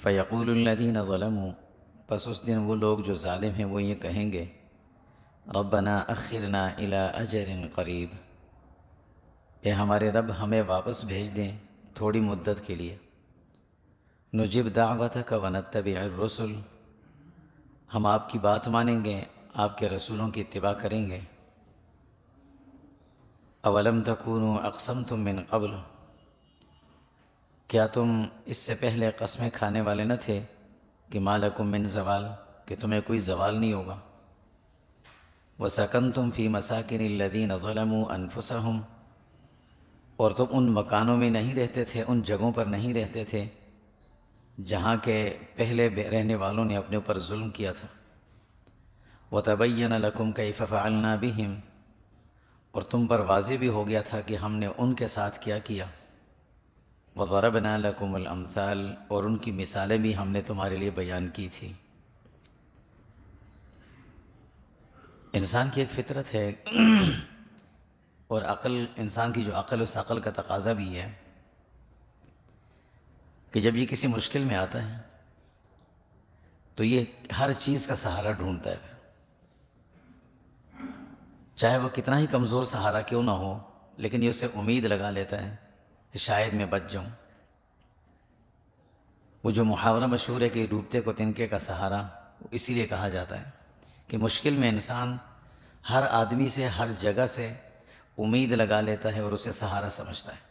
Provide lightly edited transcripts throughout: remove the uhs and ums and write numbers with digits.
فیقول الذین ظلموا، پس اس دن وہ لوگ جو ظالم ہیں وہ یہ کہیں گے، ربنا اخرنا الی اجل قریب، اے ہمارے رب ہمیں واپس بھیج دیں تھوڑی مدت کے لیے، نجب دعوتک ونتبع الرسل، ہم آپ کی بات مانیں گے، آپ کے رسولوں کی اتباع کریں گے۔ اولم تکونوا اقسمتم من قبل، کیا تم اس سے پہلے قسمیں کھانے والے نہ تھے کہ ما لکم من زوال، کہ تمہیں کوئی زوال نہیں ہوگا۔ وسکنتم فی مساکن الذین ظلموا انفسہم، اور تم ان مکانوں میں نہیں رہتے تھے، ان جگہوں پر نہیں رہتے تھے جہاں کے پہلے رہنے والوں نے اپنے اوپر ظلم کیا تھا۔ وتبین لکم کیف فعلنا بہم، اور تم پر واضح بھی ہو گیا تھا کہ ہم نے ان کے ساتھ کیا کیا۔ وضربنا لکم الامثال، اور ان کی مثالیں بھی ہم نے تمہارے لیے بیان کی تھی۔ انسان کی ایک فطرت ہے اور عقل، انسان کی جو عقل، اس عقل کا تقاضا بھی ہے کہ جب یہ کسی مشکل میں آتا ہے تو یہ ہر چیز کا سہارا ڈھونڈتا ہے، چاہے وہ کتنا ہی کمزور سہارا کیوں نہ ہو، لیکن یہ اسے امید لگا لیتا ہے کہ شاید میں بچ جاؤں۔ وہ جو محاورہ مشہور ہے کہ ڈوبتے کو تنکے کا سہارا، اسی لیے کہا جاتا ہے کہ مشکل میں انسان ہر آدمی سے، ہر جگہ سے امید لگا لیتا ہے اور اسے سہارا سمجھتا ہے۔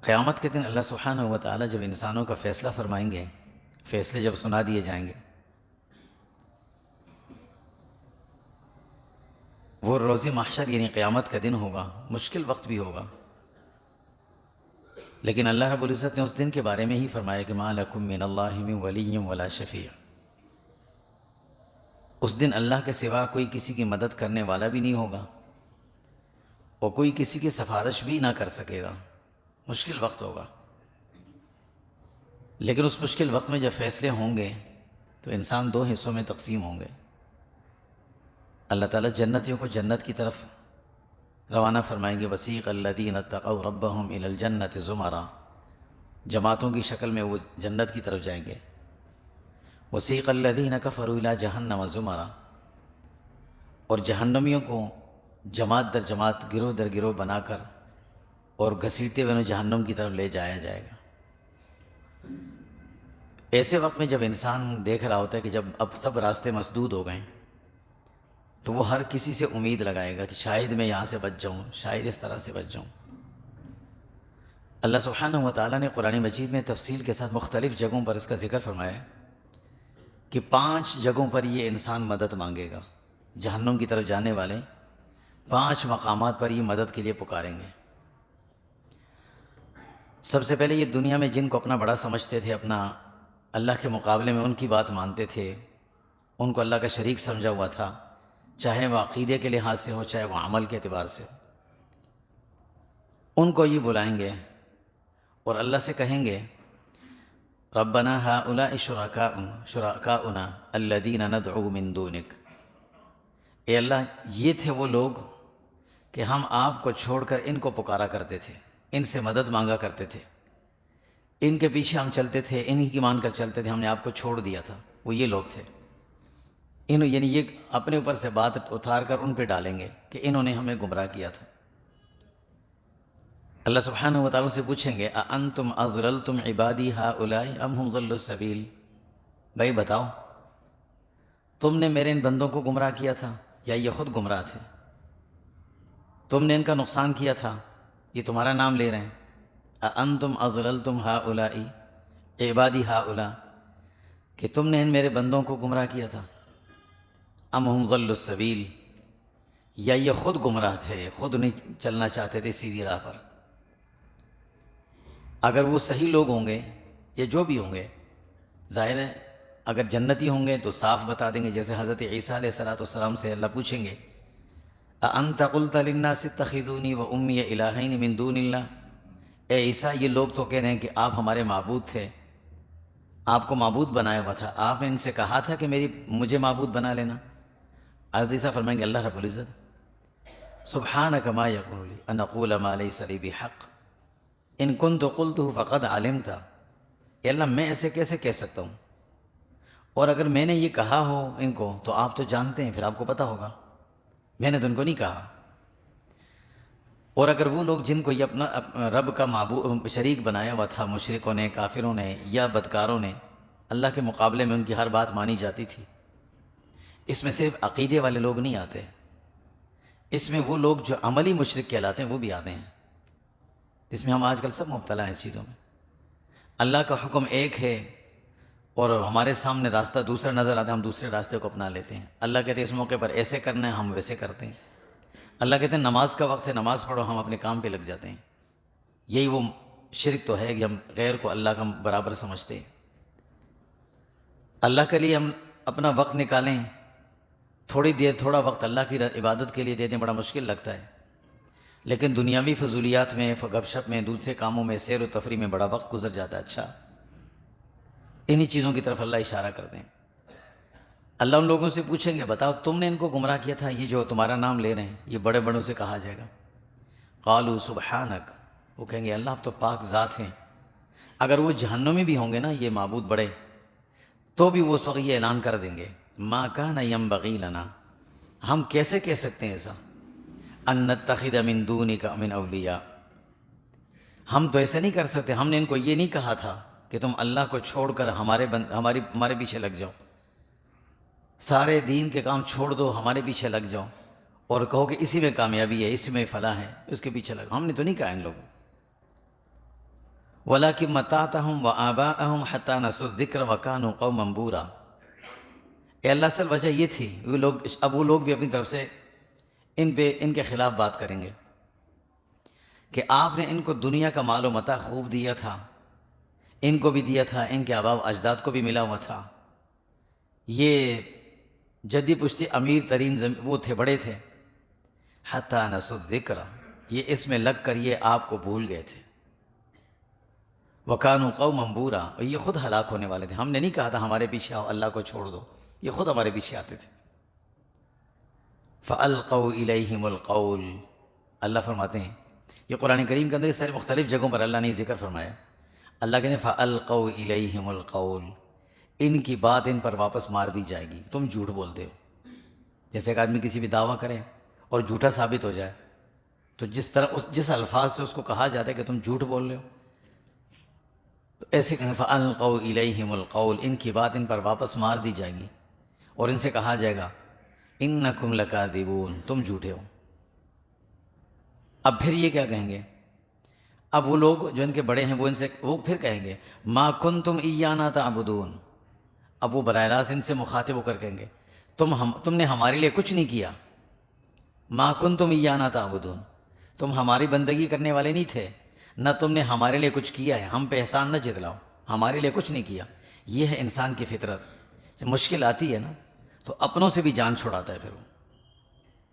قیامت کے دن اللہ سبحانہ و تعالیٰ جب انسانوں کا فیصلہ فرمائیں گے، فیصلے جب سنا دیے جائیں گے، وہ روز محشر یعنی قیامت کا دن ہوگا، مشکل وقت بھی ہوگا، لیکن اللہ رب العزت نے اس دن کے بارے میں ہی فرمایا کہ ما لکم من اللہ من ولی ولا شفیع، اس دن اللہ کے سوا کوئی کسی کی مدد کرنے والا بھی نہیں ہوگا اور کوئی کسی کی سفارش بھی نہ کر سکے گا، مشکل وقت ہوگا۔ لیکن اس مشکل وقت میں جب فیصلے ہوں گے تو انسان دو حصوں میں تقسیم ہوں گے۔ اللہ تعالیٰ جنتیوں کو جنت کی طرف روانہ فرمائیں گے، وسیق الذین اتقوا ربہم الی الجنۃ زمرا، جماعتوں کی شکل میں وہ جنت کی طرف جائیں گے۔ وسیق الذین کفروا الی جہنم زمرا، اور جہنمیوں کو جماعت در جماعت، گروہ در گروہ بنا کر اور گھسیٹتے ہوئے انہیں جہنم کی طرف لے جایا جائے گا۔ ایسے وقت میں جب انسان دیکھ رہا ہوتا ہے کہ جب اب سب راستے مسدود ہو گئے تو وہ ہر کسی سے امید لگائے گا کہ شاید میں یہاں سے بچ جاؤں، شاید اس طرح سے بچ جاؤں۔ اللہ سبحانہ و تعالیٰ نے قرآن مجید میں تفصیل کے ساتھ مختلف جگہوں پر اس کا ذکر فرمایا ہے کہ 5 جگہوں پر یہ انسان مدد مانگے گا، جہنم کی طرف جانے والے 5 مقامات پر یہ مدد کے لیے پکاریں گے۔ سب سے پہلے یہ دنیا میں جن کو اپنا بڑا سمجھتے تھے، اپنا اللہ کے مقابلے میں ان کی بات مانتے تھے، ان کو اللہ کا شریک سمجھا ہوا تھا، چاہے وہ عقیدے کے لحاظ سے ہو، چاہے وہ عمل کے اعتبار سے ہو، ان کو یہ بلائیں گے اور اللہ سے کہیں گے، ربنا ہؤلاء شرکاؤنا الذین ندعو من دونک، اے اللہ یہ تھے وہ لوگ کہ ہم آپ کو چھوڑ کر ان کو پکارا کرتے تھے، ان سے مدد مانگا کرتے تھے، ان کے پیچھے ہم چلتے تھے، انہی کی مان کر چلتے تھے، ہم نے آپ کو چھوڑ دیا تھا۔ وہ یہ لوگ تھے، یعنی یہ اپنے اوپر سے بات اتار کر ان پہ ڈالیں گے کہ انہوں نے ہمیں گمراہ کیا تھا۔ اللہ سبحانہ و تعالیٰ سے پوچھیں گے، اَأَنْتُمْ أَضْلَلْتُمْ عِبَادِي هَؤُلَاءِ أَمْ هُمْ ضَلُّوا السَّبِيلَ، بھائی بتاؤ تم نے میرے ان بندوں کو گمراہ کیا تھا یا یہ خود گمراہ تھے؟ تم نے ان کا نقصان کیا تھا، یہ تمہارا نام لے رہے ہیں۔ اَأَنْتُمْ أَضْلَلْتُمْ هَؤُلَاءِ عِبَادِي هَؤُلَاء، کہ تم نے ان میرے بندوں کو گمراہ کیا تھا، ام ہم ضلوا السبیل، یا یہ خود گمراہ تھے، خود نہیں چلنا چاہتے تھے سیدھی راہ پر۔ اگر وہ صحیح لوگ ہوں گے یا جو بھی ہوں گے، ظاہر ہے اگر جنتی ہوں گے تو صاف بتا دیں گے، جیسے حضرت عیسیٰ علیہ السلام سے اللہ پوچھیں گے، اَأَنْتَ قُلْتَ لِلنَّاسِ اتَّخِذُونِي وَأُمِّيَ إِلَٰهَيْنِ مِن دُونِ اللَّهِ، اے عیسیٰ یہ لوگ تو کہہ رہے ہیں کہ آپ ہمارے معبود تھے، آپ کو معبود بنایا ہوا تھا، آپ نے ان سے کہا تھا کہ مجھے معبود بنا لینا۔ حضرت عیسیٰ فرمائیں گے، اللہ رب العزت سبحانک ما یکون لی ان اقول ما لیس لی بحق ان کنت قلتہ فقد علمت، کہ اللہ میں ایسے کیسے کہہ سکتا ہوں، اور اگر میں نے یہ کہا ہو ان کو تو آپ تو جانتے ہیں، پھر آپ کو پتہ ہوگا، میں نے تو ان کو نہیں کہا۔ اور اگر وہ لوگ جن کو یہ اپنا رب کا معبود شریک بنایا ہوا تھا، مشرکوں نے، کافروں نے یا بدکاروں نے، اللہ کے مقابلے میں ان کی ہر بات مانی جاتی تھی، اس میں صرف عقیدے والے لوگ نہیں آتے، اس میں وہ لوگ جو عملی مشرک کہلاتے ہیں وہ بھی آتے ہیں، جس میں ہم آج کل سب مبتلا ہیں اس چیزوں میں۔ اللہ کا حکم ایک ہے اور ہمارے سامنے راستہ دوسرا نظر آتا ہے، ہم دوسرے راستے کو اپنا لیتے ہیں۔ اللہ کہتے ہیں اس موقع پر ایسے کرنا ہے، ہم ویسے کرتے ہیں۔ اللہ کہتے ہیں نماز کا وقت ہے، نماز پڑھو، ہم اپنے کام پہ لگ جاتے ہیں۔ یہی وہ شرک تو ہے کہ ہم غیر کو اللہ کا برابر سمجھتے ہیں۔ اللہ کے لیے ہم اپنا وقت نکالیں، تھوڑی دیر تھوڑا وقت اللہ کی عبادت کے لیے دے دیں، بڑا مشکل لگتا ہے، لیکن دنیاوی فضولیات میں، گپ شپ میں، دوسرے کاموں میں، سیر و تفریح میں بڑا وقت گزر جاتا ہے۔ اچھا، انہی چیزوں کی طرف اللہ اشارہ کر دیں۔ اللہ ان لوگوں سے پوچھیں گے بتاؤ تم نے ان کو گمراہ کیا تھا، یہ جو تمہارا نام لے رہے ہیں، یہ بڑے بڑوں سے کہا جائے گا۔ قالوا سبحانک، وہ کہیں گے اللہ آپ تو پاک ذات ہیں۔ اگر وہ جہنمی بھی ہوں گے نا یہ معبود بڑے، تو بھی وہ اس وقت یہ اعلان کر دیں گے ما کان ینبغی لنا، ہم کیسے کہہ سکتے ہیں ایسا، ان نتخذ من دونک من اولیاء، ہم تو ایسے نہیں کر سکتے، ہم نے ان کو یہ نہیں کہا تھا کہ تم اللہ کو چھوڑ کر ہمارے پیچھے لگ جاؤ، سارے دین کے کام چھوڑ دو، ہمارے پیچھے لگ جاؤ اور کہو کہ اسی میں کامیابی ہے، اسی میں فلاح ہے، اس کے پیچھے لگو۔ ہم نے تو نہیں کہا ان لوگوں۔ وَلَٰكِن مَّتَّعْتَهُمْ وَآبَاءَهُمْ حَتَّىٰ نَسُوا الذِّكْرَ وَكَانُوا قَوْمًا بُورًا۔ اے اللہ اصل وجہ یہ تھی، اب وہ لوگ بھی اپنی طرف سے ان کے خلاف بات کریں گے کہ آپ نے ان کو دنیا کا مال و متاع خوب دیا تھا، ان کو بھی دیا تھا، ان کے آباء و اجداد کو بھی ملا ہوا تھا، یہ جدی پشتی امیر ترین وہ تھے، بڑے تھے، حتیٰ نسوا الذکر، یہ اس میں لگ کر یہ آپ کو بھول گئے تھے، وَكَانُوا قَوْمًا بُورًا، اور یہ خود ہلاک ہونے والے تھے۔ ہم نے نہیں کہا تھا ہمارے پیچھے آؤ، اللہ کو چھوڑ دو، یہ خود ہمارے پیچھے آتے تھے۔ فَأَلْقَوْا إِلَيْهِمُ الْقَوْلَ، اللہ فرماتے ہیں، یہ قرآن کریم کے اندر اس سارے مختلف جگہوں پر اللہ نے ذکر فرمایا، اللہ کہتے ہیں فَأَلْقَوْا إِلَيْهِمُ الْقَوْلَ، ان کی بات ان پر واپس مار دی جائے گی، تم جھوٹ بولتے ہو۔ جیسے ایک آدمی کسی بھی دعویٰ کرے اور جھوٹا ثابت ہو جائے تو جس الفاظ سے اس کو کہا جاتا ہے کہ تم جھوٹ بول رہے ہو، تو ایسے کہیں فَأَلْقَوْا إِلَيْهِمُ الْقَوْلَ، ان کی بات ان پر واپس مار دی جائے گی اور ان سے کہا جائے گا اِنَّكُمْ لَكَاذِبُونَ، تم جھوٹے ہو۔ اب پھر یہ کیا کہیں گے؟ اب وہ لوگ جو ان کے بڑے ہیں وہ پھر کہیں گے مَا كُنْتُمْ إِيَّانَا تَعْبُدُونَ، اب وہ براہ راست ان سے مخاطب ہو کر کہیں گے تم نے ہمارے لیے کچھ نہیں کیا، مَا كُنْتُمْ إِيَّانَا تَعْبُدُونَ، تم ہماری بندگی کرنے والے نہیں تھے، نہ تم نے ہمارے لیے کچھ کیا ہے، ہم پہ احسان نہ جتلاؤ، ہمارے لیے کچھ نہیں کیا۔ یہ ہے انسان کی فطرت، جب مشکل آتی ہے نا تو اپنوں سے بھی جان چھڑاتا ہے، پھر وہ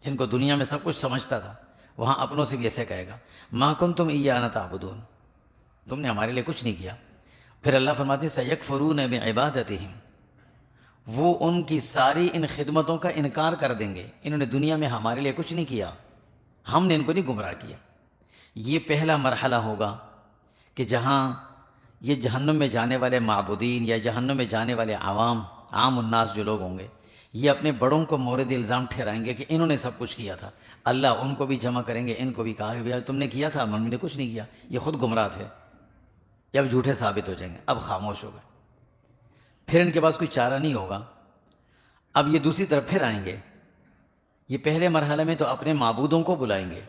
جن کو دنیا میں سب کچھ سمجھتا تھا وہاں اپنوں سے بھی ایسے کہے گا مَا كُنْتُمْ إِيَّانَا تَعْبُدُونَ، تم نے ہمارے لیے کچھ نہیں کیا۔ پھر اللہ فرماتے ہیں سَيَكْفُرُونَ بِعِبَادَتِهِمْ، وہ ان کی ساری ان خدمتوں کا انکار کر دیں گے، انہوں نے دنیا میں ہمارے لیے کچھ نہیں کیا، ہم نے ان کو نہیں گمراہ کیا۔ یہ پہلا مرحلہ ہوگا کہ جہاں یہ جہنم میں جانے والے معبودین یا جہنم میں جانے والے عام الناس جو لوگ ہوں گے، یہ اپنے بڑوں کو مورد الزام ٹھہرائیں گے کہ انہوں نے سب کچھ کیا تھا۔ اللہ ان کو بھی جمع کریں گے، ان کو بھی کہا کہ بھائی تم نے کیا تھا، ہم نے کچھ نہیں کیا، یہ خود گمراہ تھے، یہ اب جھوٹے ثابت ہو جائیں گے، اب خاموش ہو گئے، پھر ان کے پاس کوئی چارہ نہیں ہوگا۔ اب یہ دوسری طرف پھر آئیں گے، یہ پہلے مرحلے میں تو اپنے معبودوں کو بلائیں گے،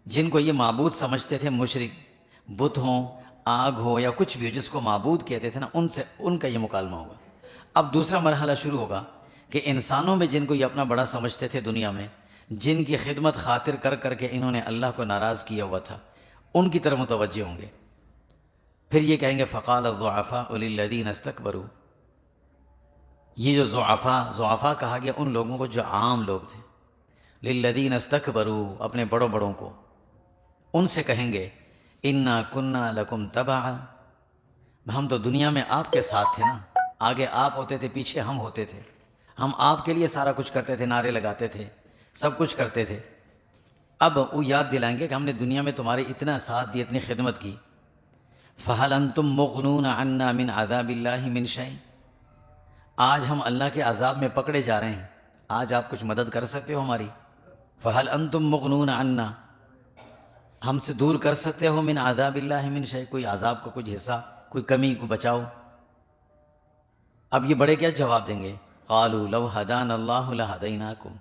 جن کو یہ معبود سمجھتے تھے، مشرک بت ہوں، آگ ہو یا کچھ بھی ہو، جس کو معبود کہتے تھے نا، ان کا یہ مکالمہ ہوگا۔ اب دوسرا مرحلہ شروع ہوگا کہ انسانوں میں جن کو یہ اپنا بڑا سمجھتے تھے دنیا میں، جن کی خدمت خاطر کر کر کے انہوں نے اللہ کو ناراض کیا ہوا تھا، ان کی طرف متوجہ ہوں گے۔ پھر یہ کہیں گے فقال الضعفاء للذین استکبروا، یہ جو ضعفاء کہا گیا ان لوگوں کو جو عام لوگ تھے، للذین استکبروا، اپنے بڑوں کو، ان سے کہیں گے انا کننا لکم تبعا، ہم تو دنیا میں آپ کے ساتھ تھے نا، آگے آپ ہوتے تھے، پیچھے ہم ہوتے تھے، ہم آپ کے لیے سارا کچھ کرتے تھے، نعرے لگاتے تھے، سب کچھ کرتے تھے۔ اب وہ یاد دلائیں گے کہ ہم نے دنیا میں تمہاری اتنا ساتھ دی، اتنی خدمت کی، فہل انتم مغنون عنا من عذاب اللہ من شیء، آج ہم اللہ کے عذاب میں پکڑے جا رہے ہیں، آج آپ کچھ مدد کر سکتے ہو ہماری؟ فہل انتم مغنون عنا، ہم سے دور کر سکتے ہو من عذاب اللہ من شیء، کوئی عذاب کا کچھ حصہ، کوئی کمی کو بچاؤ؟ اب یہ بڑے کیا جواب دیں گے؟ قالوا لو ہدانا اللہ لہدیناکم،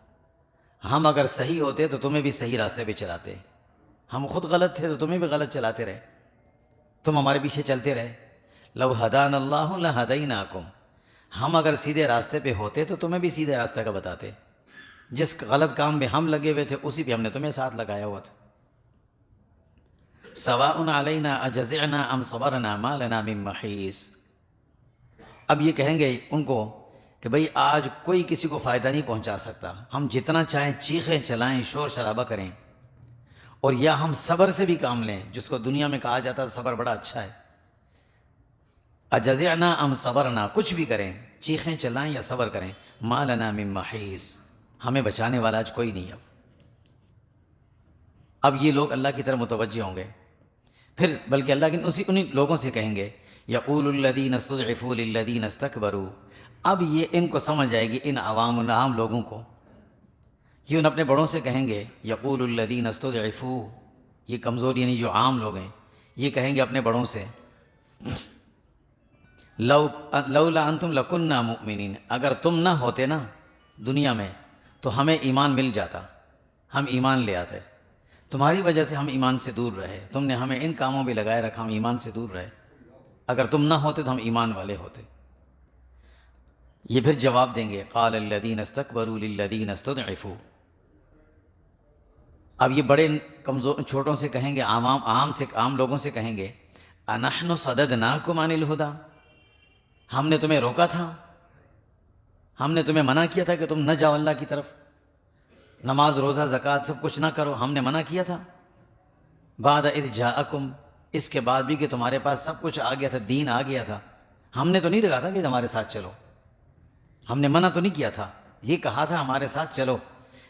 ہم اگر صحیح ہوتے تو تمہیں بھی صحیح راستے پہ چلاتے، ہم خود غلط تھے تو تمہیں بھی غلط چلاتے رہے، تم ہمارے پیچھے چلتے رہے۔ لو ہدانا اللہ لہدیناکم، ہم اگر سیدھے راستے پہ ہوتے تو تمہیں بھی سیدھے راستے کا بتاتے، جس غلط کام میں ہم لگے ہوئے تھے اسی پہ ہم نے تمہیں ساتھ لگایا ہوا تھا۔ سواء علینا اجزعنا ام صبرنا ما لنا من محیص، اب یہ کہیں گے ان کو کہ بھئی آج کوئی کسی کو فائدہ نہیں پہنچا سکتا، ہم جتنا چاہیں چیخیں چلائیں، شور شرابہ کریں، اور یا ہم صبر سے بھی کام لیں، جس کو دنیا میں کہا جاتا ہے صبر بڑا اچھا ہے۔ اجزعنا ام صبرنا، کچھ بھی کریں، چیخیں چلائیں یا صبر کریں، ما لنا من محیص، ہمیں بچانے والا آج کوئی نہیں۔ اب یہ لوگ اللہ کی طرف متوجہ ہوں گے، پھر بلکہ اللہ کے انہی لوگوں سے کہیں گے یقول الذین استضعفوا للذین استکبروا، اب یہ ان کو سمجھ آئے گی، ان عام لوگوں کو، یہ ان اپنے بڑوں سے کہیں گے، یقول الذین استضعفوا، یہ کمزور یعنی جو عام لوگ ہیں، یہ کہیں گے اپنے بڑوں سے لولا انتم لکننا مؤمنین، اگر تم نہ ہوتے نا دنیا میں تو ہمیں ایمان مل جاتا، ہم ایمان لے آتے، تمہاری وجہ سے ہم ایمان سے دور رہے، تم نے ہمیں ان کاموں میں لگائے رکھا، ہم ایمان سے دور رہے، اگر تم نہ ہوتے تو ہم ایمان والے ہوتے۔ یہ پھر جواب دیں گے قال الذین استکبروا للذین استضعفوا، اب یہ بڑے کمزور چھوٹوں سے کہیں گے، عام لوگوں سے کہیں گے انحن صددناکم عن الہدی، ہم نے تمہیں روکا تھا، ہم نے تمہیں منع کیا تھا کہ تم نہ جاؤ اللہ کی طرف، نماز روزہ زکوٰۃ سب کچھ نہ کرو، ہم نے منع کیا تھا۔ بعد اذ جاءکم، اس کے بعد بھی کہ تمہارے پاس سب کچھ آ گیا تھا، دین آ گیا تھا، ہم نے تو نہیں کہا تھا کہ ہمارے ساتھ چلو، ہم نے منع تو نہیں کیا تھا، یہ کہا تھا ہمارے ساتھ چلو،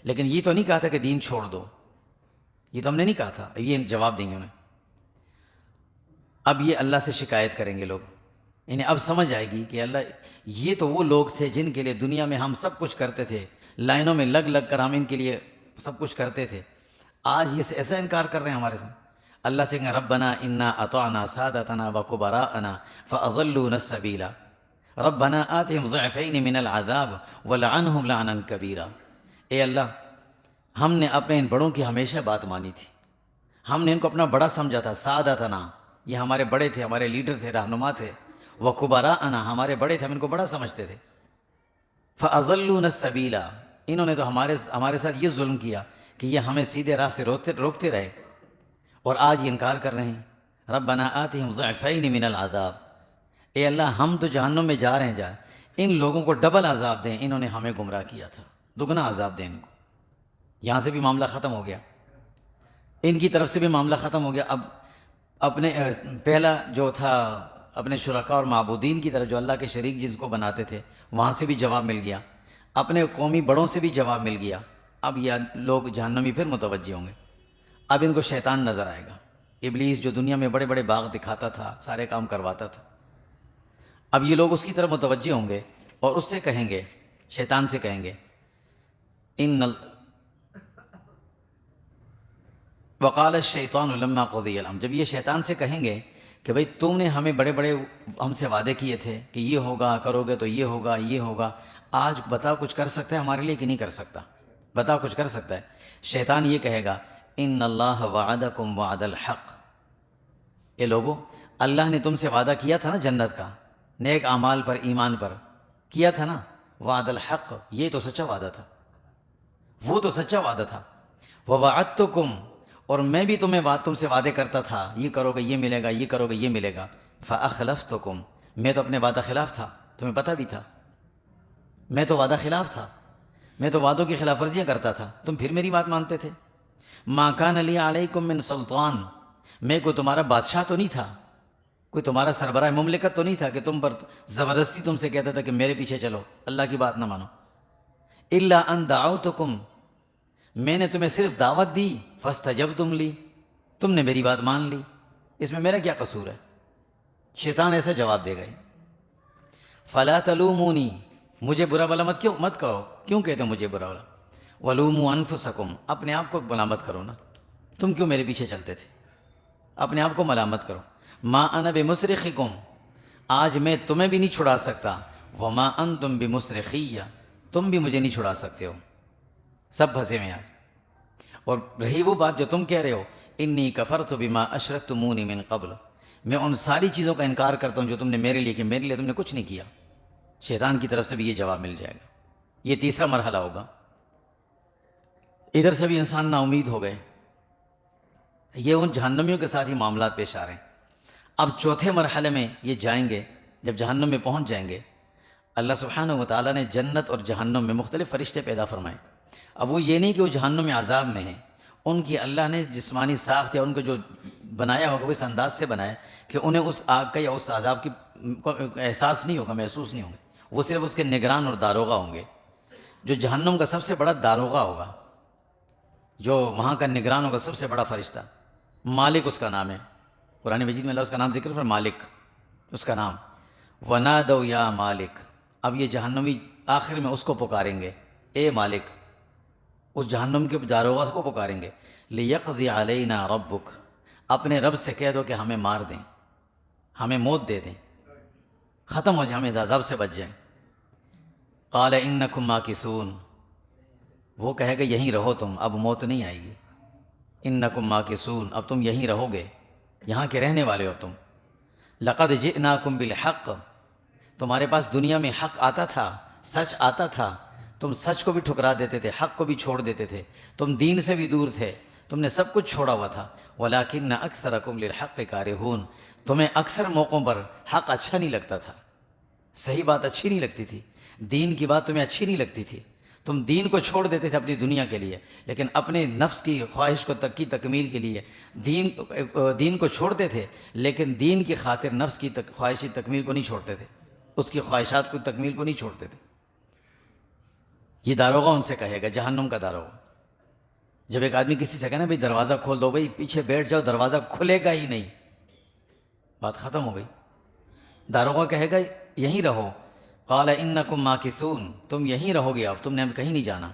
لیکن یہ تو نہیں کہا تھا کہ دین چھوڑ دو، یہ تو ہم نے نہیں کہا تھا۔ یہ جواب دیں گے انہیں۔ اب یہ اللہ سے شکایت کریں گے لوگ، انہیں اب سمجھ آئے گی کہ اللہ، یہ تو وہ لوگ تھے جن کے لیے دنیا میں ہم سب کچھ کرتے تھے، لائنوں میں لگ لگ کر ہم ان کے لیے سب کچھ کرتے تھے، آج یہ ایسا انکار کر رہے ہیں ہمارے ساتھ۔ اللہ سے کہیں ربنا انا اطعنا سادتنا وکبراءنا فاضلونا السبیل ربنا آتهم ضعفین من العذاب ولعنهم لعنا کبیرا، اے اللہ ہم نے اپنے ان بڑوں کی ہمیشہ بات مانی تھی، ہم نے ان کو اپنا بڑا سمجھا تھا، سادتنا یہ ہمارے بڑے تھے، ہمارے لیڈر تھے، رہنما تھے، وکبراءنا ہمارے بڑے تھے، ہم ان کو بڑا سمجھتے تھے، فاضلونا السبیل انہوں نے تو ہمارے ساتھ یہ ظلم کیا کہ یہ ہمیں سیدھے راہ سے روکتے رہے، اور آج یہ انکار کر رہے ہیں۔ ربنا آتهم ضعفین من العذاب، اے اللہ ہم تو جہنم میں جا رہے ہیں، ان لوگوں کو ڈبل عذاب دیں، انہوں نے ہمیں گمراہ کیا تھا، دگنا عذاب دیں ان کو۔ یہاں سے بھی معاملہ ختم ہو گیا، ان کی طرف سے بھی معاملہ ختم ہو گیا۔ اب اپنے پہلا جو تھا اپنے شرکاء اور معبودین کی طرف جو اللہ کے شریک جس کو بناتے تھے، وہاں سے بھی جواب مل گیا، اپنے قومی بڑوں سے بھی جواب مل گیا۔ اب یہ لوگ جہنمی پھر متوجہ ہوں گے، اب ان کو شیطان نظر آئے گا، ابلیس جو دنیا میں بڑے بڑے باغ دکھاتا تھا، سارے کام کرواتا تھا، اب یہ لوگ اس کی طرف متوجہ ہوں گے اور اس سے کہیں گے، شیطان سے کہیں گے وقال الشیطان لما قضی الامر، جب یہ شیطان سے کہیں گے کہ بھئی تم نے ہمیں بڑے بڑے ہم سے وعدے کیے تھے کہ یہ ہوگا، کرو گے تو یہ ہوگا، یہ ہوگا، آج بتاؤ کچھ کر سکتا ہے ہمارے لیے کہ نہیں کر سکتا؟ بتاؤ کچھ کر سکتا ہے؟ شیطان یہ کہے گا ان اللہ وعدکم وعد الحق، اے لوگو اللہ نے تم سے وعدہ کیا تھا نا جنت کا، نیک اعمال پر، ایمان پر کیا تھا نا، وعد الحق، یہ تو سچا وعدہ تھا، وہ تو سچا وعدہ تھا۔ ووعدتکم، اور میں بھی تم سے وعدے کرتا تھا، یہ کرو گے یہ ملے گا، یہ کرو گے یہ ملے گا، فاخلفتکم، میں تو اپنے وعدہ خلاف تھا، تمہیں پتہ بھی تھا، میں تو وعدہ خلاف تھا، میں تو وعدوں کی خلاف ورزیاں کرتا تھا، تم پھر میری بات مانتے تھے۔ ما کان لی علیکم من سلطان، میں کوئی تمہارا بادشاہ تو نہیں تھا، کوئی تمہارا سربراہ مملکت تو نہیں تھا کہ تم پر زبردستی تم سے کہتا تھا کہ میرے پیچھے چلو، اللہ کی بات نہ مانو۔ الا ان دعوتکم، میں نے تمہیں صرف دعوت دی، فاستجبتم لی، تم نے میری بات مان لی، اس میں میرا کیا قصور ہے؟ شیطان ایسا جواب دے گا، فلا تلومونی، مجھے برا بلا مت کرو، کیوں کہتے ہو مجھے برا بلا؟ ولوموا انفسکم، اپنے آپ کو ملامت کرو نا، تم کیوں میرے پیچھے چلتے تھے؟ اپنے آپ کو ملامت کرو۔ ما انا بمصرخکم، آج میں تمہیں بھی نہیں چھڑا سکتا، وما انتم بمصرخی، تم بھی مجھے نہیں چھڑا سکتے ہو۔ سب پھنسے میں آج۔ اور رہی وہ بات جو تم کہہ رہے ہو، انی کفرت بما اشرکتمونی من قبل، میں ان ساری چیزوں کا انکار کرتا ہوں جو تم نے میرے لیے کی، میرے لیے تم نے کچھ نہیں کیا۔ شیطان کی طرف سے بھی یہ جواب مل جائے گا۔ یہ تیسرا مرحلہ ہوگا۔ ادھر سے بھی انسان نا امید ہو گئے، یہ ان جہنمیوں کے ساتھ ہی معاملات پیش آ رہے ہیں۔ اب چوتھے مرحلے میں یہ جائیں گے، جب جہنم میں پہنچ جائیں گے، اللہ سبحانہ و تعالیٰ نے جنت اور جہنم میں مختلف فرشتے پیدا فرمائے۔ اب وہ یہ نہیں کہ وہ جہنم میں عذاب میں ہیں، ان کی اللہ نے جسمانی ساخت یا ان کو جو بنایا ہوگا وہ اس انداز سے بنایا کہ انہیں اس آگ کا یا اس عذاب کی احساس نہیں ہوگا، محسوس نہیں ہوگا، وہ صرف اس کے نگران اور داروغہ ہوں گے۔ جو جہنم کا سب سے بڑا داروغہ ہوگا، جو وہاں کا نگران ہوگا، سب سے بڑا فرشتہ، مالک اس کا نام ہے، قرآن مجید میں اللہ اس کا نام ذکر فرمایا، مالک اس کا نام، وَنَادَوْا یا مالک۔ اب یہ جہنمی آخر میں اس کو پکاریں گے، اے مالک، اس جہنم کے داروغہ کو پکاریں گے، لِيَقْضِي عَلَيْنَا رَبُّكَ، اپنے رب سے کہہ دو کہ ہمیں مار دیں، ہمیں موت دے دیں، ختم ہو جائیں، ہمیں عذاب سے بچ جائیں۔ قَالَ إِنَّكُمْ مَاكِثُونَ، وہ کہے گا یہیں رہو تم، اب موت نہیں آئے گی۔ انکم ماکثون، اب تم یہیں رہو گے، یہاں کے رہنے والے ہو تم۔ لقد جئناکم بالحق، تمہارے پاس دنیا میں حق آتا تھا، سچ آتا تھا، تم سچ کو بھی ٹھکرا دیتے تھے، حق کو بھی چھوڑ دیتے تھے، تم دین سے بھی دور تھے، تم نے سب کچھ چھوڑا ہوا تھا۔ ولکن اکثرکم للحق کارہون، تمہیں اکثر موقعوں پر حق اچھا نہیں لگتا تھا، صحیح بات اچھی نہیں لگتی تھی، دین کی بات تمہیں اچھی نہیں لگتی تھی، تم دین کو چھوڑ دیتے تھے اپنی دنیا کے لیے، لیکن اپنے نفس کی خواہش کو کی تکمیل کے لیے دین کو چھوڑتے تھے، لیکن دین کی خاطر نفس کی خواہشی تکمیل کو نہیں چھوڑتے تھے، اس کی خواہشات کو تکمیل کو نہیں چھوڑتے تھے۔ یہ داروغہ ان سے کہے گا، جہنم کا داروغہ۔ جب ایک آدمی کسی سے کہے نا بھائی دروازہ کھول دو، بھائی پیچھے بیٹھ جاؤ، دروازہ کھلے گا ہی نہیں، بات ختم ہو گئی۔ داروغہ کہے گا یہیں رہو، قال انکم ماکثون، تم یہیں رہو گے، اب تم نے اب کہیں نہیں جانا۔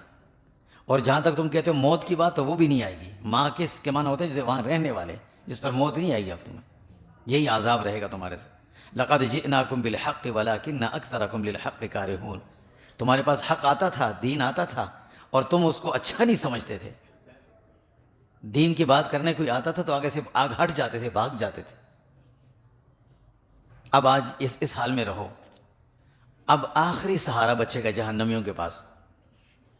اور جہاں تک تم کہتے ہو موت کی بات، تو وہ بھی نہیں آئے گی۔ ماکث کے معنی ہوتے ہیں جسے وہاں رہنے والے، جس پر موت نہیں آئے گی اب تمہیں، یہی عذاب رہے گا تمہارے سے۔ لقد جئناکم بالحق ولکن اکثرکم للحق کارہون، تمہارے پاس حق آتا تھا، دین آتا تھا، اور تم اس کو اچھا نہیں سمجھتے تھے۔ دین کی بات کرنے کوئی آتا تھا تو آگے سے ہٹ جاتے تھے، بھاگ جاتے تھے۔ اب آج اس حال میں رہو۔ اب آخری سہارا بچے گا جہنمیوں کے پاس،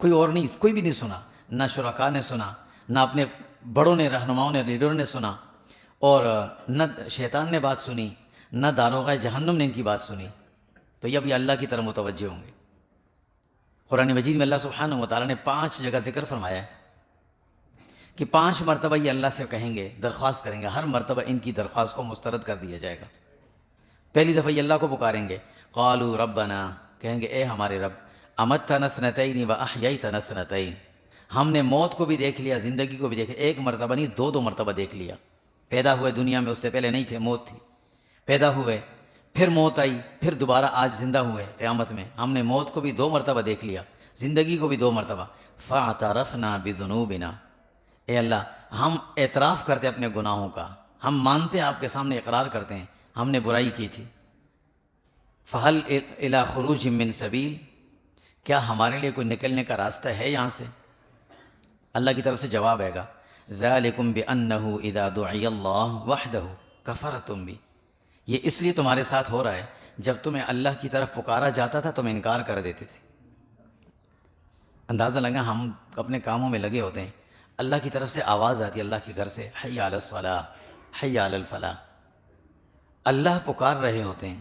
کوئی اور نہیں، کوئی بھی نہیں سنا، نہ شرکاء نے سنا، نہ اپنے بڑوں نے، رہنماؤں نے، لیڈروں نے سنا، اور نہ شیطان نے بات سنی، نہ داروغہ جہنم نے ان کی بات سنی، تو یہ ابھی اللہ کی طرف متوجہ ہوں گے۔ قرآن مجید میں اللہ سبحانہ و تعالیٰ نے 5 جگہ ذکر فرمایا ہے کہ 5 مرتبہ یہ اللہ سے کہیں گے، درخواست کریں گے، ہر مرتبہ ان کی درخواست کو مسترد کر دیا جائے گا۔ پہلی دفعہ یہ اللہ کو پکاریں گے، قالوا ربنا، کہیں گے اے ہمارے رب، امتنا اثنتین واحییتنا اثنتین، ہم نے موت کو بھی دیکھ لیا، زندگی کو بھی دیکھ لیا، ایک مرتبہ نہیں، 2 مرتبہ دیکھ لیا۔ پیدا ہوئے دنیا میں، اس سے پہلے نہیں تھے، موت تھی، پیدا ہوئے، پھر موت آئی، پھر دوبارہ آج زندہ ہوئے قیامت میں، ہم نے موت کو بھی 2 مرتبہ دیکھ لیا، زندگی کو بھی 2 مرتبہ۔ فاعترفنا بذنوبنا، اے اللہ ہم اعتراف کرتے اپنے گناہوں کا، ہم مانتے ہیں، آپ کے سامنے اقرار کرتے ہیں ہم نے برائی کی تھی۔ فہل الی خروج من سبیل، کیا ہمارے لیے کوئی نکلنے کا راستہ ہے یہاں سے؟ اللہ کی طرف سے جواب آئے گا، ذالکم بانہ اذا دعی اللہ وحدہ کفرتم بی، یہ اس لیے تمہارے ساتھ ہو رہا ہے، جب تمہیں اللہ کی طرف پکارا جاتا تھا تم انکار کر دیتے تھے۔ اندازہ لگا ہم اپنے کاموں میں لگے ہوتے ہیں، اللہ کی طرف سے آواز آتی ہے اللہ کے گھر سے، حی علی الصلاۃ، حی علی الفلاح، اللہ پکار رہے ہوتے ہیں،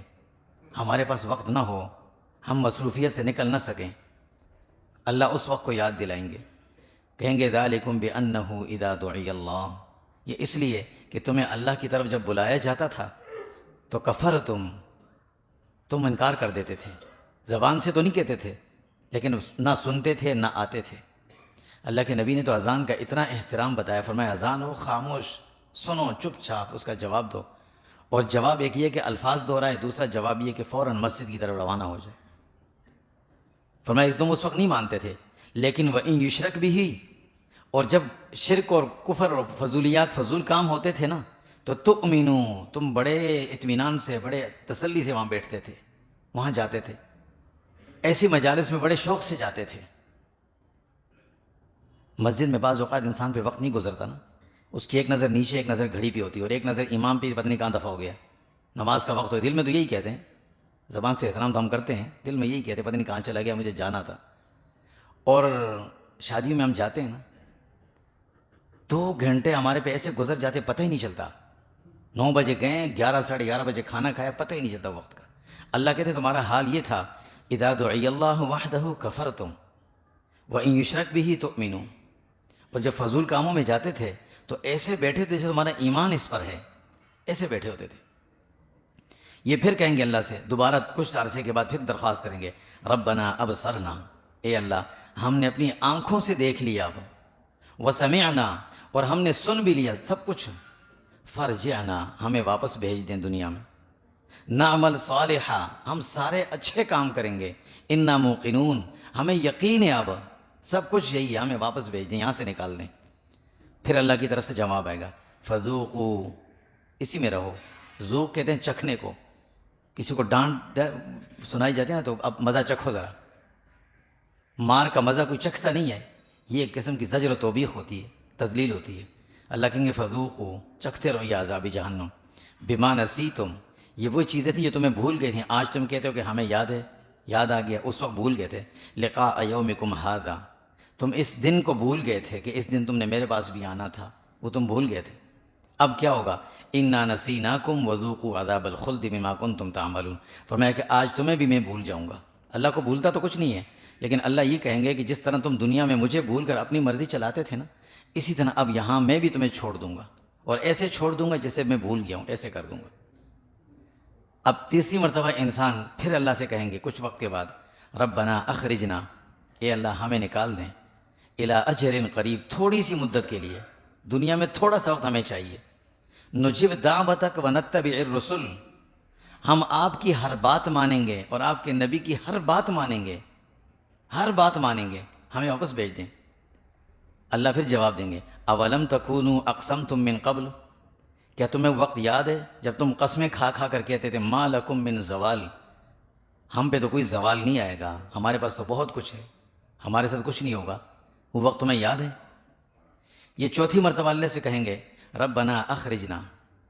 ہمارے پاس وقت نہ ہو، ہم مصروفیت سے نکل نہ سکیں، اللہ اس وقت کو یاد دلائیں گے، کہیں گے ذالکم بانہ اذا دعی اللہ، یہ اس لیے کہ تمہیں اللہ کی طرف جب بلایا جاتا تھا تو تم انکار کر دیتے تھے، زبان سے تو نہیں کہتے تھے لیکن نہ سنتے تھے نہ آتے تھے۔ اللہ کے نبی نے تو اذان کا اتنا احترام بتایا، فرمایا اذان ہو خاموش، سنو چپ چاپ، اس کا جواب دو، اور جواب ایک یہ کہ الفاظ دہرائے، دوسرا جواب یہ کہ فوراً مسجد کی طرف روانہ ہو جائے۔ فرمایا تم اس وقت نہیں مانتے تھے، لیکن وَإِن یشرک بھی، اور جب شرک اور کفر اور فضولیات فضول کام ہوتے تھے نا تو تؤمنو، تم بڑے اطمینان سے بڑے تسلی سے وہاں بیٹھتے تھے، وہاں جاتے تھے، ایسی مجالس میں بڑے شوق سے جاتے تھے۔ مسجد میں بعض اوقات انسان پہ وقت نہیں گزرتا نا، اس کی ایک نظر نیچے، ایک نظر گھڑی پہ ہوتی ہے، اور ایک نظر امام پہ، پتہ نہیں کہاں دفعہ ہو گیا، نماز کا وقت ہو، دل میں تو یہی کہتے ہیں، زبان سے احترام تو ہم کرتے ہیں، دل میں یہی کہتے ہیں پتہ نہیں کہاں چلا گیا، مجھے جانا تھا۔ اور شادیوں میں ہم جاتے ہیں نا، 2 گھنٹے ہمارے پہ ایسے گزر جاتے پتہ ہی نہیں چلتا، 9 بجے گئے، 11 ساڑھے 11 بجے کھانا کھایا، پتہ ہی نہیں چلتا وقت کا۔ اللہ کہتے تمہارا حال یہ تھا، اذا دعی اللہ وحدہ کفرتم وان یشرک بہ تؤمنون، اور جب فضول کاموں میں جاتے تھے تو ایسے بیٹھے تھے جیسے تمہارا ایمان اس پر ہے، ایسے بیٹھے ہوتے تھے۔ یہ پھر کہیں گے اللہ سے، دوبارہ کچھ عرصے کے بعد پھر درخواست کریں گے، ربنا ابصرنا، اے اللہ ہم نے اپنی آنکھوں سے دیکھ لیا اب، وسمعنا، اور ہم نے سن بھی لیا سب کچھ، فرجعنا، ہمیں واپس بھیج دیں دنیا میں، نعمل صالحا، ہم سارے اچھے کام کریں گے، انا موقنون، ہمیں یقین ہے اب سب کچھ یہی ہے، ہمیں واپس بھیج دیں، یہاں سے نکال دیں۔ پھر اللہ کی طرف سے جواب آئے گا، فذوقوا، اسی میں رہو، ذوق کہتے ہیں چکھنے کو، کسی کو ڈانٹ سنائی جاتی ہے نا تو اب مزہ چکھو ذرا، مار کا مزہ کوئی چکھتا نہیں ہے، یہ ایک قسم کی زجر و توبیخ ہوتی ہے، تذلیل ہوتی ہے۔ اللہ کہیں گے فذوقوا، چکھتے رہو یہ عذاب جہنم، بما نسیتم، یہ وہ چیزیں تھیں جو تمہیں بھول گئی تھیں، آج تم کہتے ہو کہ ہمیں یاد ہے، یاد آ گیا، اس وقت بھول گئے تھے، لقاء یومکم ھذا، تم اس دن کو بھول گئے تھے کہ اس دن تم نے میرے پاس بھی آنا تھا، وہ تم بھول گئے تھے۔ اب کیا ہوگا، انا نسیناکم وذوقوا عذاب الخلد بما کنتم تعملون، فرمایا کہ آج تمہیں بھی میں بھول جاؤں گا۔ اللہ کو بھولتا تو کچھ نہیں ہے، لیکن اللہ یہ کہیں گے کہ جس طرح تم دنیا میں مجھے بھول کر اپنی مرضی چلاتے تھے نا، اسی طرح اب یہاں میں بھی تمہیں چھوڑ دوں گا، اور ایسے چھوڑ دوں گا جیسے میں بھول گیا ہوں، ایسے کر دوں گا۔ اب تیسری مرتبہ انسان پھر اللہ سے کہیں گے کچھ وقت کے بعد، ربنا اخرجنا، اے اللہ ہمیں نکال دیں، الی اجر قریب، تھوڑی سی مدت کے لیے، دنیا میں تھوڑا سا وقت ہمیں چاہیے، نجب دعوتک ونتبع الرسل، ہم آپ کی ہر بات مانیں گے اور آپ کے نبی کی ہر بات مانیں گے، ہر بات مانیں گے، ہمیں واپس بھیج دیں۔ اللہ پھر جواب دیں گے، اولم تکونوا اقسمتم من قبل، کیا تمہیں وقت یاد ہے جب تم قسمیں کھا کھا کر کہتے تھے ما لکم من زوال، ہم پہ تو کوئی زوال نہیں آئے گا، ہمارے پاس تو بہت کچھ ہے، ہمارے ساتھ کچھ نہیں ہوگا، وہ وقت تمہیں یاد ہے؟ یہ چوتھی مرتبہ اللہ سے کہیں گے، ربنا اخرجنا،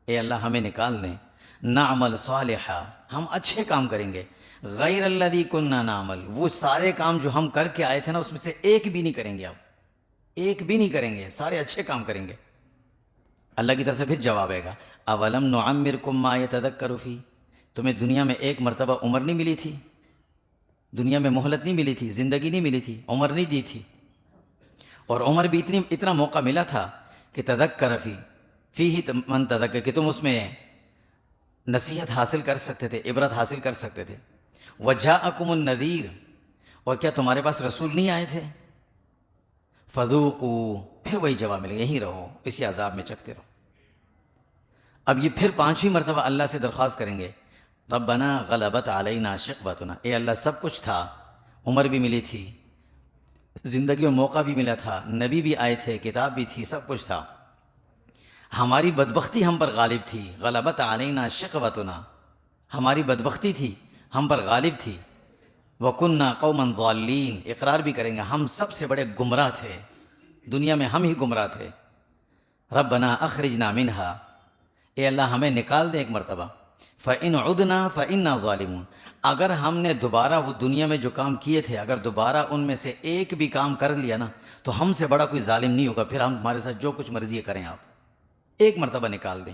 اے اللہ ہمیں نکال دیں، نعمل صالحا، ہم اچھے کام کریں گے، غیر الذی کننا نعمل، وہ سارے کام جو ہم کر کے آئے تھے نا اس میں سے ایک بھی نہیں کریں گے، اب ایک بھی نہیں کریں گے، سارے اچھے کام کریں گے۔ اللہ کی طرف سے پھر جواب آئے گا، اولم نعمرکم ما یتذکر فی، تمہیں دنیا میں ایک مرتبہ عمر نہیں ملی تھی، دنیا میں مہلت نہیں ملی تھی، زندگی نہیں ملی تھی، عمر نہیں دی تھی، اور عمر بھی اتنا موقع ملا تھا کہ تذکر فیہ من تذکر، کہ تم اس میں نصیحت حاصل کر سکتے تھے، عبرت حاصل کر سکتے تھے، وجاءکم النذیر، اور کیا تمہارے پاس رسول نہیں آئے تھے؟ فذوقوا، پھر وہی جواب ملے گا، یہیں رہو، اسی عذاب میں چکتے رہو۔ اب یہ پھر 5ویں مرتبہ اللہ سے درخواست کریں گے، ربنا غلبت علینا شقوتنا، اے اللہ سب کچھ تھا، عمر بھی ملی تھی، زندگی اور موقع بھی ملا تھا، نبی بھی آئے تھے، کتاب بھی تھی، سب کچھ تھا، ہماری بدبختی ہم پر غالب تھی، غلبت علینا شقوتنا، ہماری بدبختی تھی، ہم پر غالب تھی، وَكُنَّا قَوْمًا ضَالِّينَ، اقرار بھی کریں گے ہم سب سے بڑے گمراہ تھے، دنیا میں ہم ہی گمراہ تھے، ربنا اخرجنا منہا، اے اللہ ہمیں نکال دے ایک مرتبہ، فَإِنْ عُدْنَا فَإِنَّا ظَالِمُونَ، اگر ہم نے دوبارہ وہ دنیا میں جو کام کیے تھے، اگر دوبارہ ان میں سے ایک بھی کام کر لیا نا تو ہم سے بڑا کوئی ظالم نہیں ہوگا، پھر ہم ہمارے ساتھ جو کچھ مرضی کریں، آپ ایک مرتبہ نکال دیں۔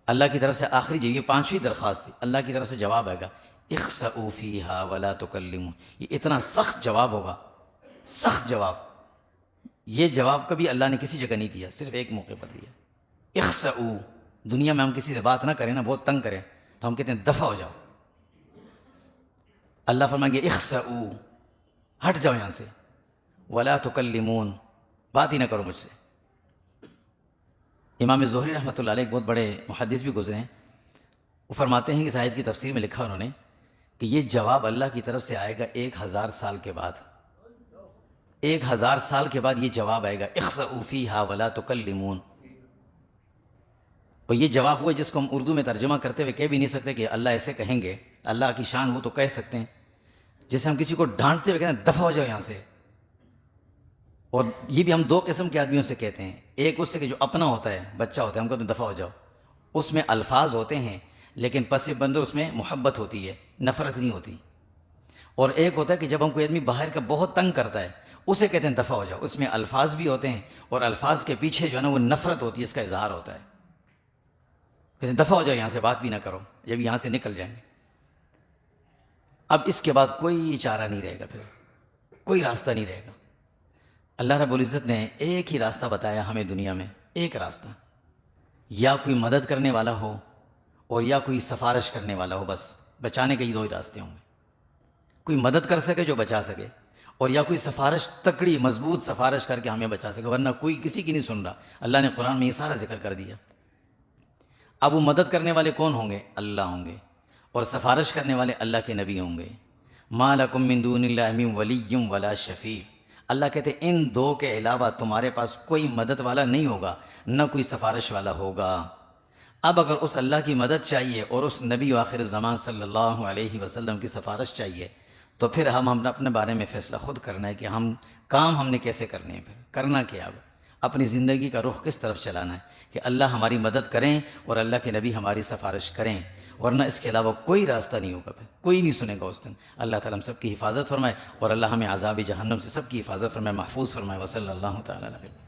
اللہ کی طرف سے آخری یہ 5ویں درخواست تھی، اللہ کی طرف سے جواب آئے گا، اخسئوا فیہا ولا تکلمون، یہ اتنا سخت جواب ہوگا، سخت جواب، یہ جواب کبھی اللہ نے کسی جگہ نہیں دیا، صرف ایک موقع پر دیا، اخسئوا، دنیا میں ہم کسی سے بات نہ کریں نا، بہت تنگ کریں تو ہم کہتے ہیں دفع ہو جاؤ، اللہ فرمائیں گے اخسئوا، ہٹ جاؤ یہاں سے، ولا تکلمون، بات ہی نہ کرو مجھ سے۔ امام زہری رحمۃ اللہ علیہ ایک بہت بڑے محدث بھی گزرے ہیں، وہ فرماتے ہیں کہ اس آیت کی تفسیر میں لکھا انہوں نے کہ یہ جواب اللہ کی طرف سے آئے گا 1000 سال کے بعد، 1000 سال کے بعد یہ جواب آئے گا، اخسؤوا فیہا ولا تکلمون۔ اور یہ جواب ہوا جس کو ہم اردو میں ترجمہ کرتے ہوئے کہہ بھی نہیں سکتے کہ اللہ ایسے کہیں گے، اللہ کی شان وہ تو کہہ سکتے ہیں، جیسے ہم کسی کو ڈانٹتے ہوئے کہتے ہیں دفع ہو جاؤ یہاں سے۔ اور یہ بھی ہم دو قسم کے آدمیوں سے کہتے ہیں، ایک اس سے کہ جو اپنا ہوتا ہے، بچہ ہوتا ہے، ہم کہتے ہیں دفع ہو جاؤ، اس میں الفاظ ہوتے ہیں لیکن پس بندر اس میں محبت ہوتی ہے، نفرت نہیں ہوتی۔ اور ایک ہوتا ہے کہ جب ہم کوئی آدمی باہر کا بہت تنگ کرتا ہے، اسے کہتے ہیں دفع ہو جاؤ، اس میں الفاظ بھی ہوتے ہیں اور الفاظ کے پیچھے جو ہے نا وہ نفرت ہوتی ہے، اس کا اظہار ہوتا ہے، کہتے ہیں دفع ہو جاؤ یہاں سے، بات بھی نہ کرو جب یہاں سے نکل جائیں گے۔ اب اس کے بعد کوئی چارہ نہیں رہے گا، پھر کوئی راستہ نہیں رہے گا۔ اللہ رب العزت نے ایک ہی راستہ بتایا ہمیں دنیا میں، ایک راستہ، یا کوئی مدد کرنے والا ہو اور یا کوئی سفارش کرنے والا ہو، بس بچانے کے یہ دو ہی راستے ہوں گے۔ کوئی مدد کر سکے جو بچا سکے، اور یا کوئی سفارش تکڑی مضبوط سفارش کر کے ہمیں بچا سکے، ورنہ کوئی کسی کی نہیں سن رہا۔ اللہ نے قرآن میں یہ سارا ذکر کر دیا۔ اب وہ مدد کرنے والے کون ہوں گے؟ اللہ ہوں گے، اور سفارش کرنے والے اللہ کے نبی ہوں گے۔ ما لکم من دون اللہ من ولی ولا شفیع، اللہ کہتے ہیں ان دو کے علاوہ تمہارے پاس کوئی مدد والا نہیں ہوگا، نہ کوئی سفارش والا ہوگا۔ اب اگر اس اللہ کی مدد چاہیے اور اس نبی و آخر زمان صلی اللہ علیہ وسلم کی سفارش چاہیے، تو پھر ہم نے اپنے بارے میں فیصلہ خود کرنا ہے کہ ہم نے کیسے کرنے ہیں، پھر کرنا کیا، اب اپنی زندگی کا رخ کس طرف چلانا ہے کہ اللہ ہماری مدد کریں اور اللہ کے نبی ہماری سفارش کریں، ورنہ اس کے علاوہ کوئی راستہ نہیں ہوگا، پھر کوئی نہیں سنے گا اس دن۔ اللہ تعالیٰ ہم سب کی حفاظت فرمائے، اور اللہ ہمیں عذاب جہنم سے سب کی حفاظت فرمائے، محفوظ فرمائے۔ وصلی اللہ تعالیٰ علیہ